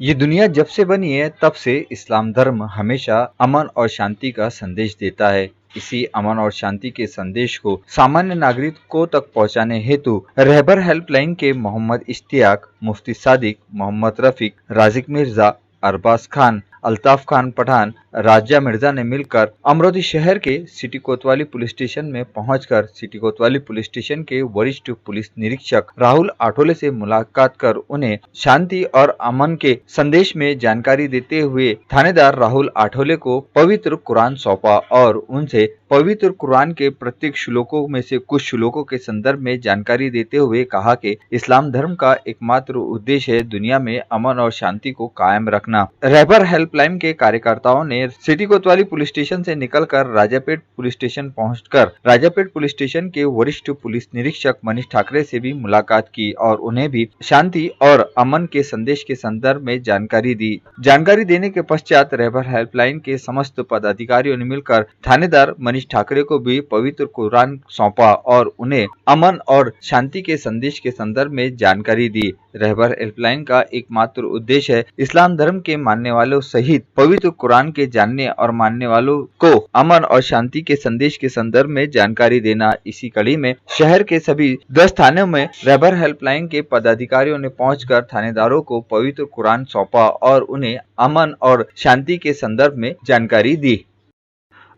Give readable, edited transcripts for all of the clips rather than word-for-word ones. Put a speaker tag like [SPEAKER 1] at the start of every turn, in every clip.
[SPEAKER 1] ये दुनिया जब से बनी है तब से इस्लाम धर्म हमेशा अमन और शांति का संदेश देता है। इसी अमन और शांति के संदेश को सामान्य नागरिकों तक पहुंचाने हेतु रहबर हेल्पलाइन के मोहम्मद इश्तियाक, मुफ्ती सादिक, मोहम्मद रफीक, राजिक मिर्जा, अरबाज खान, अल्ताफ खान पठान, राजा मिर्जा ने मिलकर अमरोही शहर के सिटी कोतवाली पुलिस स्टेशन में पहुंचकर सिटी कोतवाली पुलिस स्टेशन के वरिष्ठ पुलिस निरीक्षक राहुल आठोले से मुलाकात कर उन्हें शांति और अमन के संदेश में जानकारी देते हुए थानेदार राहुल आठोले को पवित्र कुरान सौंपा और उनसे पवित्र कुरान के प्रत्येक श्लोकों में से कुछ श्लोकों के संदर्भ में जानकारी देते हुए कहा कि इस्लाम धर्म का एकमात्र उद्देश्य है दुनिया में अमन और शांति को कायम रखना। रहबर हेल्पलाइन के कार्यकर्ताओं ने सिटी कोतवाली पुलिस स्टेशन से निकलकर राजापेट पुलिस स्टेशन पहुंचकर राजापेट पुलिस स्टेशन के वरिष्ठ पुलिस निरीक्षक मनीष ठाकरे से भी मुलाकात की और उन्हें भी शांति और अमन के संदेश के संदर्भ में जानकारी दी। जानकारी देने के पश्चात रहबर हेल्पलाइन के समस्त पदाधिकारियों ने मिलकर थानेदार मनीष ठाकरे को भी पवित्र कुरान सौंपा और उन्हें अमन और शांति के संदेश के संदर्भ में जानकारी दी। रहबर हेल्पलाइन का एकमात्र उद्देश्य है इस्लाम धर्म के मानने वालों सहित पवित्र कुरान के जानने और मानने वालों को अमन और शांति के संदेश के संदर्भ में जानकारी देना। इसी कड़ी में शहर के सभी 10 थानों में रहबर हेल्पलाइन के पदाधिकारियों ने पहुंचकर थानेदारों को पवित्र कुरान सौंपा और उन्हें अमन और शांति के संदर्भ में जानकारी दी।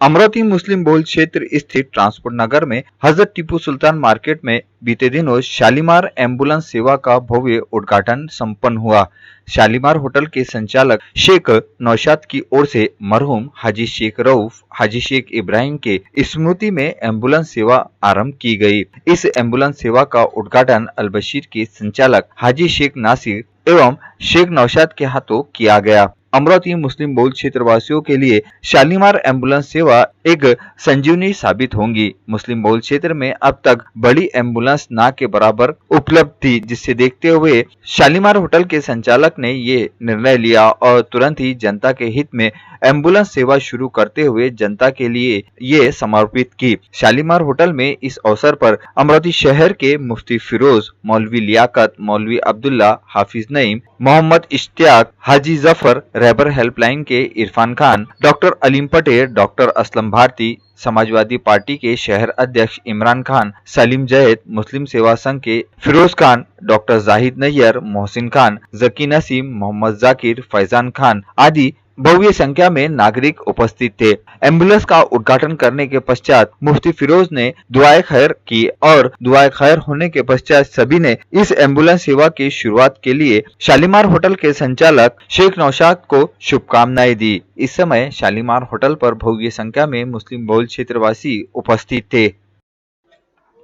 [SPEAKER 1] अमरोही मुस्लिम बहुल क्षेत्र स्थित ट्रांसपोर्ट नगर में हजरत टीपू सुल्तान मार्केट में बीते दिनों शालीमार एम्बुलेंस सेवा का भव्य उद्घाटन संपन्न हुआ। शालीमार होटल के संचालक शेख नौशाद की ओर से मरहूम हाजी शेख रऊफ, हाजी शेख इब्राहिम के स्मृति में एम्बुलेंस सेवा आरंभ की गई। इस एम्बुलेंस सेवा का उद्घाटन अलबशीर के संचालक हाजी शेख नासिर एवं शेख नौशाद के हाथों किया गया। अमरोही मुस्लिम बहुल क्षेत्र वासियों के लिए शालीमार एम्बुलेंस सेवा एक संजीवनी साबित होंगी। मुस्लिम बहुल क्षेत्र में अब तक बड़ी एम्बुलेंस ना के बराबर उपलब्ध थी, जिससे देखते हुए शालीमार होटल के संचालक ने ये निर्णय लिया और तुरंत ही जनता के हित में एम्बुलेंस सेवा शुरू करते हुए जनता के लिए ये समर्पित की। शालीमार होटल में इस अवसर पर अमरोही शहर के मुफ्ती फिरोज, मौलवी लियाकत, मौलवी अब्दुल्ला, हाफिज नईम, मोहम्मद इश्तियाक, हाजी जफर, रहबर हेल्पलाइन के Irfan Khan, doctor Aleem Patel, doctor Aslam Bharti, Samajwadi party के शहर अध्यक्ष इमरान खान, सलीम जैद, मुस्लिम सेवा संघ के फिरोज खान, डॉक्टर जाहिद नैयर, मोहसिन खान, जकी नसीम, मोहम्मद जाकिर, फैजान खान आदि भव्य संख्या में नागरिक उपस्थित थे। एम्बुलेंस का उद्घाटन करने के पश्चात मुफ्ती फिरोज ने दुआए खैर की और दुआए खैर होने के पश्चात सभी ने इस एम्बुलेंस सेवा की शुरुआत के लिए शालीमार होटल के संचालक शेख नौशाद को शुभकामनाएं दी। इस समय शालीमार होटल पर भव्य संख्या में मुस्लिम बहुल क्षेत्रवासी उपस्थित थे।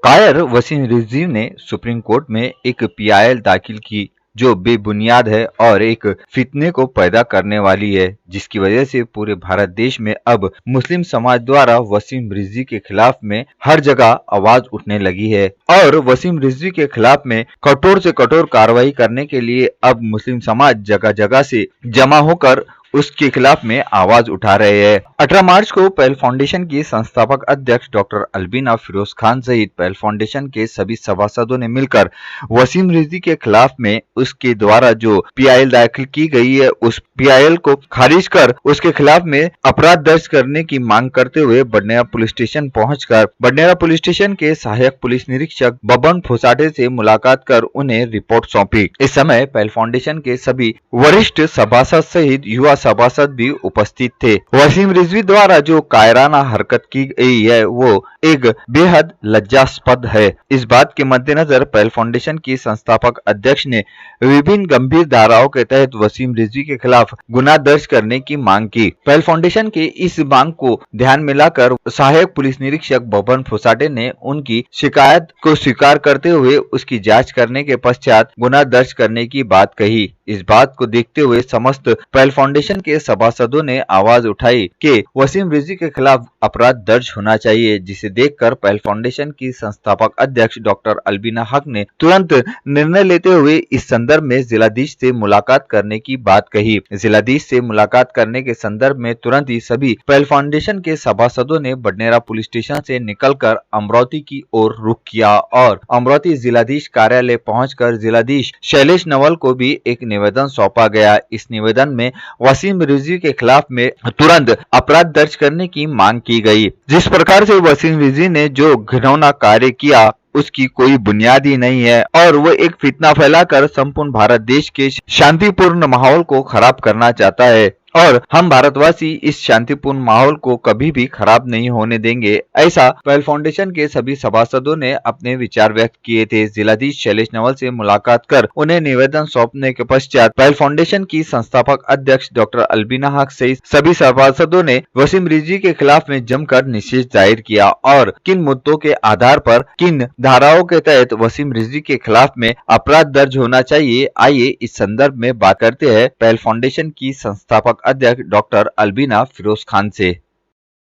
[SPEAKER 1] कायर वसीम रिजवी ने सुप्रीम कोर्ट में एक पीआईएल दाखिल की जो बेबुनियाद है और एक फितने को पैदा करने वाली है, जिसकी वजह से पूरे भारत देश में अब मुस्लिम समाज द्वारा वसीम रिजवी के खिलाफ में हर जगह आवाज उठने लगी है और वसीम रिजवी के खिलाफ में कठोर से कठोर कार्रवाई करने के लिए अब मुस्लिम समाज जगह जगह से जमा होकर उसके खिलाफ में आवाज उठा रहे हैं। 18 मार्च को पहल फाउंडेशन की संस्थापक अध्यक्ष डॉक्टर अलबीना फिरोज खान सहित पहल फाउंडेशन के सभी सभासदों ने मिलकर वसीम रिजवी के खिलाफ में उसके द्वारा जो पीआईएल दाखिल की गई है उस पीआईएल को खारिज कर उसके खिलाफ में अपराध दर्ज करने की मांग करते हुए बडनेरा पुलिस स्टेशन पहुंचकर बडनेरा पुलिस स्टेशन के सहायक पुलिस निरीक्षक बबन फोसाटे से मुलाकात कर उन्हें रिपोर्ट सौंपी। इस समय पहल फाउंडेशन के सभी वरिष्ठ सभासद सहित युवा सभासद भी उपस्थित थे। वसीम रिजवी द्वारा जो कायराना हरकत की गई है वो एक बेहद लज्जास्पद है। इस बात के मद्देनजर पहल फाउंडेशन की संस्थापक अध्यक्ष ने विभिन्न गंभीर धाराओं के तहत वसीम रिजवी के खिलाफ गुनाह दर्ज करने की मांग की। पहल फाउंडेशन के इस मांग को ध्यान में लाकर सहायक पुलिस निरीक्षक बबन फोसाटे ने उनकी शिकायत को स्वीकार करते हुए उसकी जांच करने के पश्चात गुनाह दर्ज करने की बात कही। इस बात को देखते हुए समस्त पहल फाउंडेशन के सभासदों ने आवाज उठाई कि वसीम रिजवी के खिलाफ अपराध दर्ज होना चाहिए, जिसे देखकर पहल फाउंडेशन की संस्थापक अध्यक्ष डॉक्टर अलबीना हक ने तुरंत निर्णय लेते हुए इस संदर्भ में जिलाधीश से मुलाकात करने की बात कही। जिलाधीश से मुलाकात करने के संदर्भ में तुरंत ही सभी पहल फाउंडेशन के सभासदों ने बडनेरा पुलिस स्टेशन से निकलकर अमरोही की ओर रुख किया और अमरोही जिलाधीश कार्यालय पहुंचकर जिलाधीश शैलेश नवल को भी एक निवेदन सौंपा गया। इस निवेदन में वसीम रिजवी के खिलाफ में तुरंत अपराध दर्ज करने की मांग की गई। जिस प्रकार से वसीम रिजवी ने जो घिनौना कार्य किया उसकी कोई बुनियाद ही नहीं है और वो एक फितना फैलाकर संपूर्ण भारत देश के शांतिपूर्ण माहौल को खराब करना चाहता है और हम भारतवासी इस शांतिपूर्ण माहौल को कभी भी खराब नहीं होने देंगे। ऐसा पहल फाउंडेशन के सभी सभासदों ने अपने विचार व्यक्त किए थे। जिलाधीश शैलेश नवल से मुलाकात कर उन्हें निवेदन सौंपने के पश्चात पहल फाउंडेशन की संस्थापक अध्यक्ष डॉक्टर अलबीना हक सहित सभी सभासदों ने वसीम रिजवी के खिलाफ में जमकर निषेध जाहिर किया और किन मुद्दों के आधार पर किन धाराओं के तहत वसीम रिजवी के खिलाफ में अपराध दर्ज होना चाहिए, आइए इस संदर्भ में बात करते हैं पहल फाउंडेशन की संस्थापक अध्यक्ष डॉक्टर अलबीना फिरोज खान से।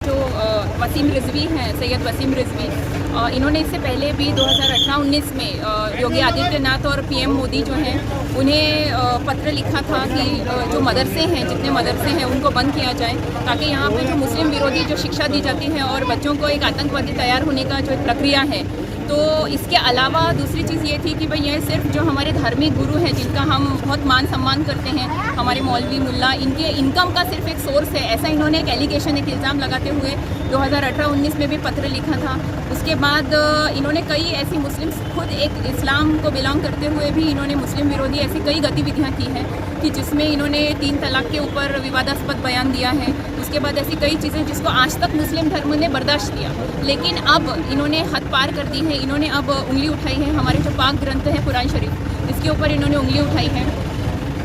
[SPEAKER 2] जो वसीम रिजवी हैं, सैयद वसीम रिजवी, इन्होंने इससे पहले भी 2018-19 में योगी आदित्यनाथ और पीएम मोदी जो हैं उन्हें पत्र लिखा था कि जो मदरसे हैं, जितने मदरसे हैं उनको बंद किया जाए ताकि यहाँ पे जो मुस्लिम विरोधी जो शिक्षा दी जाती है और बच्चों को एक आतंकवादी तैयार होने का जो एक प्रक्रिया है। तो इसके अलावा दूसरी चीज़ ये थी कि भाई ये सिर्फ जो हमारे धार्मिक गुरु हैं जिनका हम बहुत मान सम्मान करते हैं, हमारे मौलवी मुल्ला, इनके इनकम का सिर्फ एक सोर्स है, ऐसा इन्होंने एक एलिगेशन, एक इल्ज़ाम लगाते हुए 2018-19 में भी पत्र लिखा था। उसके बाद इन्होंने कई ऐसी मुस्लिम, खुद एक इस्लाम को बिलोंग करते हुए भी इन्होंने मुस्लिम विरोधी ऐसी कई गतिविधियाँ की हैं कि जिसमें इन्होंने 3 तलाक के ऊपर विवादास्पद बयान दिया है। उसके बाद ऐसी कई चीज़ें जिसको आज तक मुस्लिम धर्म ने बर्दाश्त किया, लेकिन अब इन्होंने हद पार कर दी है। इन्होंने अब उंगली उठाई है, हमारे जो पाक ग्रंथ है कुरान शरीफ, इसके ऊपर इन्होंने उंगली उठाई है,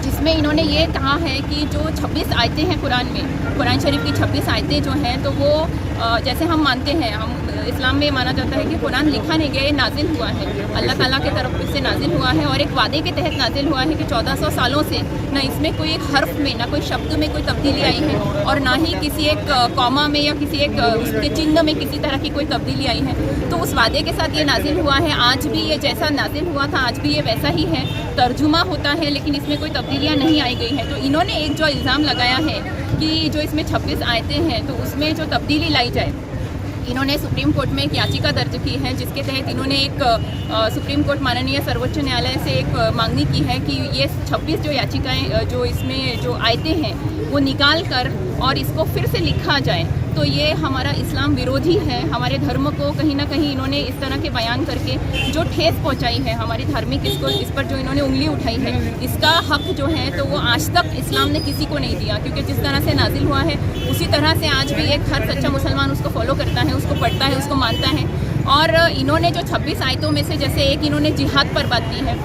[SPEAKER 2] जिसमें इन्होंने ये कहा है कि जो 26 आयतें हैं कुरान में, कुरान शरीफ की 26 आयतें जो हैं, तो वो जैसे हम मानते हैं, हम इस्लाम में माना जाता है कि कुरान लिखा नहीं गया, नाजिल हुआ है, अल्लाह ताला की तरफ से नाजिल हुआ है और एक वादे के तहत नाजिल हुआ है कि 1400 सालों से ना इसमें कोई एक हर्फ में, ना कोई शब्द में कोई तब्दीली आई है और ना ही किसी एक कॉमा में या किसी एक उसके चिन्ह में किसी तरह की कोई तब्दीली आई है। तो उस वादे के साथ ये नाजिल हुआ है। आज भी ये जैसा नाजिल हुआ था आज भी ये वैसा ही है, तर्जुमा होता है, लेकिन इसमें कोई तब्दीलियाँ नहीं आई गई हैं। तो इन्होंने एक जो इल्ज़ाम लगाया है कि जो इसमें 26 आयतें हैं तो उसमें जो तब्दीली लाई जाए, इन्होंने सुप्रीम कोर्ट में एक याचिका दर्ज की है जिसके तहत इन्होंने एक सुप्रीम कोर्ट माननीय सर्वोच्च न्यायालय से एक मांगनी की है कि ये 26 जो याचिकाएं, जो इसमें जो आयतें हैं वो निकाल कर और इसको फिर से लिखा जाए। तो ये हमारा इस्लाम विरोधी है, हमारे धर्म को कहीं ना कहीं इन्होंने इस तरह के बयान करके जो ठेस पहुंचाई है हमारी धार्मिक, इसको इस पर जो इन्होंने उंगली उठाई है, इसका हक जो है तो वो आज तक इस्लाम ने किसी को नहीं दिया, क्योंकि जिस तरह से नाजिल हुआ है उसी तरह से आज भी एक हर सच्चा मुसलमान उसको फॉलो करता है, उसको पढ़ता है, उसको मानता है। और इन्होंने जो 26 आयतों में से जैसे एक इन्होंने जिहाद पर बात की है,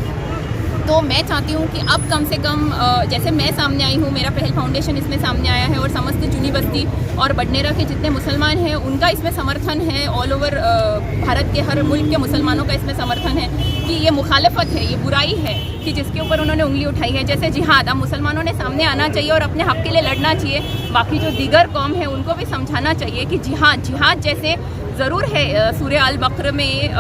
[SPEAKER 2] तो मैं चाहती हूँ कि अब कम से कम जैसे मैं सामने आई हूँ, मेरा पहल फाउंडेशन इसमें सामने आया है और समस्त चुनी बस्ती और बडनेरा के जितने मुसलमान हैं उनका इसमें समर्थन है, ऑल ओवर भारत के हर मुल्क के मुसलमानों का इसमें समर्थन है कि ये मुखालफत है, ये बुराई है कि जिसके ऊपर उन्होंने उंगली उठाई है। जैसे जिहाद, अब मुसलमानों ने सामने आना चाहिए और अपने हक़ के लिए लड़ना चाहिए। बाकी जो दीगर कौम है उनको भी समझाना चाहिए कि जिहाद जैसे ज़रूर है। सूरह अल बकरा में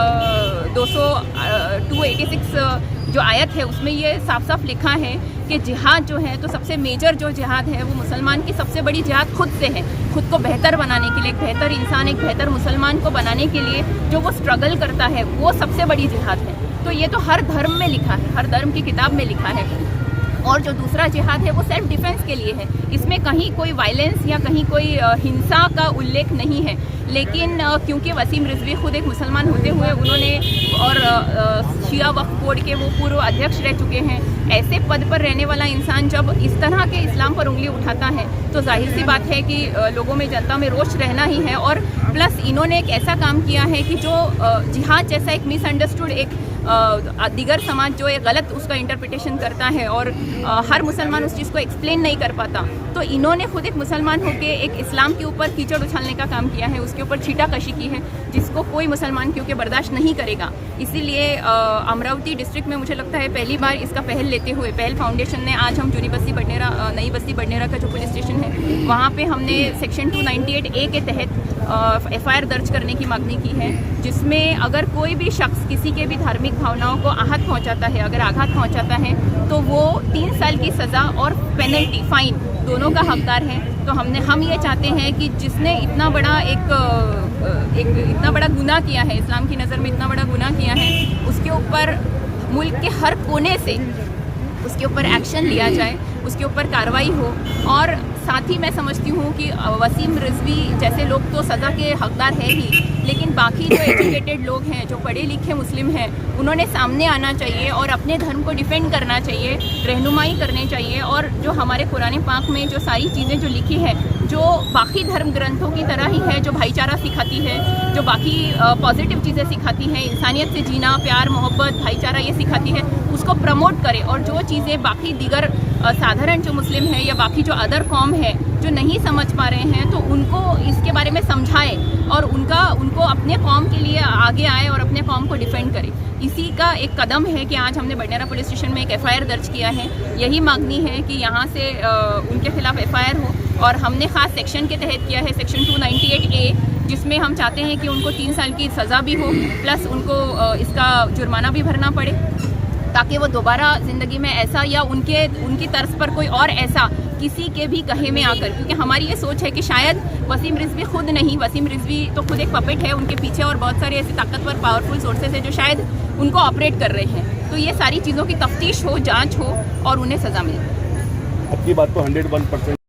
[SPEAKER 2] 286 जो आयत है उसमें ये साफ साफ लिखा है कि जिहाद जो है तो सबसे मेजर जो जिहाद है वो मुसलमान की सबसे बड़ी जिहाद खुद से है, खुद को बेहतर बनाने के लिए, एक बेहतर इंसान, एक बेहतर मुसलमान को बनाने के लिए जो वो स्ट्रगल करता है वो सबसे बड़ी जिहाद है। तो ये तो हर धर्म में लिखा है, हर धर्म की किताब में लिखा है। और जो दूसरा जिहाद है वो सेल्फ डिफेंस के लिए है, इसमें कहीं कोई वायलेंस या कहीं कोई हिंसा का उल्लेख नहीं है। लेकिन क्योंकि वसीम रिजवी खुद एक मुसलमान होते हुए उन्होंने और शिया वक्फ बोर्ड के वो पूर्व अध्यक्ष रह चुके हैं, ऐसे पद पर रहने वाला इंसान जब इस तरह के इस्लाम पर उंगली उठाता है तो जाहिर सी बात है कि लोगों में, जनता में रोष रहना ही है। और प्लस इन्होंने एक ऐसा काम किया है कि जो जिहाद जैसा एक मिसअंडरस्टूड, एक दिगर समाज जो एक गलत उसका इंटरप्रिटेशन करता है और हर मुसलमान उस चीज़ को एक्सप्लेन नहीं कर पाता, तो इन्होंने खुद एक मुसलमान होकर एक इस्लाम के ऊपर कीचड़ उछालने का काम किया है, उसके ऊपर छीटाकशी की है, जिसको कोई मुसलमान क्योंकि बर्दाश्त नहीं करेगा। इसीलिए अमरावती डिस्ट्रिक्ट में मुझे लगता है पहली बार इसका पहल लेते हुए पहल फाउंडेशन ने, आज हम जूनी बस्ती बडनेरा, नई बस्ती बडनेरा का जो पुलिस स्टेशन है वहाँ पे हमने सेक्शन 298A के तहत FIR दर्ज करने की मांगनी की है, जिसमें अगर कोई भी शख्स किसी के भी धार्मिक भावनाओं को आहत पहुंचाता है, अगर आघात पहुंचाता है, तो वो 3 साल की सज़ा और पेनल्टी, फाइन दोनों का हकदार है। तो हम ये चाहते हैं कि जिसने इतना बड़ा इतना बड़ा गुनाह किया है, इस्लाम की नज़र में इतना बड़ा गुनाह किया है, उसके ऊपर मुल्क के हर कोने से उसके ऊपर एक्शन लिया जाए, उसके ऊपर कार्रवाई हो। और साथ ही मैं समझती हूँ कि वसीम रिजवी जैसे लोग तो सज़ा के हकदार है ही, लेकिन बाकी जो एजुकेटेड लोग हैं, जो पढ़े लिखे मुस्लिम हैं, उन्होंने सामने आना चाहिए और अपने धर्म को डिफेंड करना चाहिए, रहनुमाई करनी चाहिए। और जो हमारे कुरान पाक में जो सारी चीज़ें जो लिखी है, जो बाकी धर्म ग्रंथों की तरह ही है, जो भाईचारा सिखाती है, जो बाकी पॉजिटिव चीज़ें सिखाती हैं, इंसानियत से जीना, प्यार मोहब्बत भाईचारा ये सिखाती है, उसको प्रमोट करे। और जो चीज़ें बाकी दीगर साधारण जो मुस्लिम है या बाकी जो अदर कौम है जो नहीं समझ पा रहे हैं, तो उनको इसके बारे में समझाए और उनको अपने कौम के लिए आगे आए और अपने कौम को डिफेंड करे। इसी का एक कदम है कि आज हमने बडनेरा पुलिस स्टेशन में एक FIR दर्ज किया है। यही मांगनी है कि यहाँ से उनके खिलाफ FIR हो, और हमने ख़ास सेक्शन के तहत किया है, सेक्शन 298A, जिसमें हम चाहते हैं कि उनको 3 साल की सज़ा भी हो, प्लस उनको इसका जुर्माना भी भरना पड़े, ताकि वो दोबारा ज़िंदगी में ऐसा या उनकी तर्ज पर कोई और ऐसा किसी के भी कहे में आकर, क्योंकि हमारी ये सोच है कि शायद वसीम रिजवी खुद नहीं, वसीम रिजवी तो खुद एक पपेट है, उनके पीछे और बहुत सारे ऐसे ताकतवर पावरफुल सोर्सेज हैं जो शायद उनको ऑपरेट कर रहे हैं। तो ये सारी चीज़ों की तफ्तीश हो, जांच हो और उन्हें सज़ा मिले।
[SPEAKER 3] आपकी बात को 101%